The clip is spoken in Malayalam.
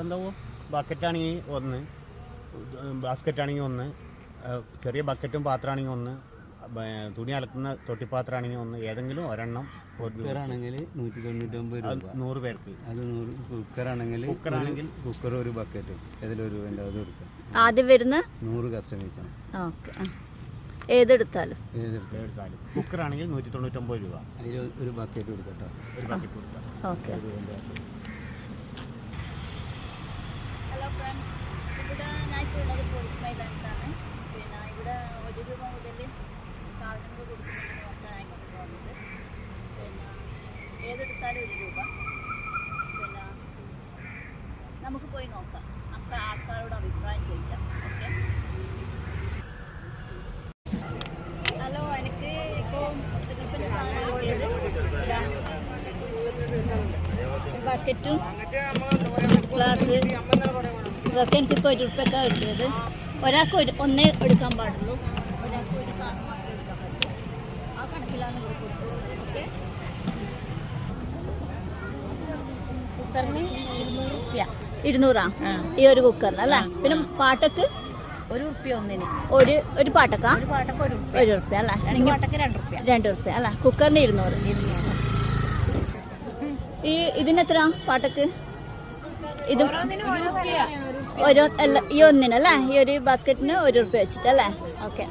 അപ്പോൾ എന്താവും ബക്കറ്റാണെങ്കിൽ 1, ബാസ്ക്കറ്റ് ആണെങ്കിൽ 1, ചെറിയ ബക്കറ്റും പാത്രമാണെങ്കിൽ 1, തുണി അലക്കുന്ന തൊട്ടിപ്പാത്രമാണെങ്കിൽ 1, ഏതെങ്കിലും ഒരെണ്ണം. കുക്കറാണെങ്കിൽ 199 രൂപ 100 പേർക്ക്. അത് 100. കുക്കറാണെങ്കിൽ കുക്കർ ഒരു ബക്കറ്റ് ഏതിലൊരു രൂപേൻ്റെ അത് കൊടുക്കാം. ആദ്യം വരുന്ന 100 കസ്റ്റമേഴ്സാണ്. ഓക്കെ. ഏതെടുത്താലും കുക്കറാണെങ്കിൽ 199 രൂപ. അതിൽ ഒരു ബക്കറ്റ് കൊടുക്കട്ടോ. ഒരു ബക്കറ്റ് കൊടുക്കാം. ഓക്കെ. ഹലോ ഫ്രണ്ട്സ്, ഇവിടെ ഞാനിപ്പോൾ ഉള്ളത് പോലീസ് മൈതാനത്താണ്. പിന്നെ ഇവിടെ 1 രൂപ മുതൽ സാധനങ്ങൾ കൊടുക്കുന്നുണ്ടെന്ന് പറഞ്ഞാൽ ഇങ്ങോട്ട് പോകുന്നത്. പിന്നെ ഏതെടുത്താലും 1 രൂപ. പിന്നെ നമുക്ക് പോയി നോക്കാം, നമുക്ക് ആൾക്കാരോട് അഭിപ്രായം ചോദിക്കാം. ഓക്കെ. ഹലോ, എനിക്ക് ഇപ്പോൾ ട്രിപ്പിൻ്റെ സാധനം കിട്ടിയത് ബക്കറ്റും ഗ്ലാസ് ഇതൊക്കെ എനിക്കിപ്പോൾ 1 രൂപയ്ക്കാണ് കിട്ടിയത്. ഒരാൾക്ക് ഒന്നേ എടുക്കാൻ പാടുള്ളൂ, ഒരാൾക്ക് ഒരു സാധനം മാത്രമേ എടുക്കാൻ പറ്റൂ. ആ കണക്കിലാണ് ഇവിടെ കൊടുക്കുന്നത്. ഓക്കെ. കുക്കറിന് 200 ഈ ഒരു കുക്കറിന് അല്ലേ? പിന്നെ പാട്ടക്ക് 1 രൂപ ഒന്നിന്. ഒരു പാട്ടക്കാ 1 രൂപ അല്ലേ? 2 രൂപ അല്ലേ? കുക്കറിന് 200. ഇതിനെത്ര പാട്ടക്ക്? ഇത് ഓരോ ഈ ഒന്നിനല്ലേ? ഈ ഒരു ബാസ്ക്കറ്റിന് 1 രൂപ വെച്ചിട്ടല്ലേ? ഓക്കെ.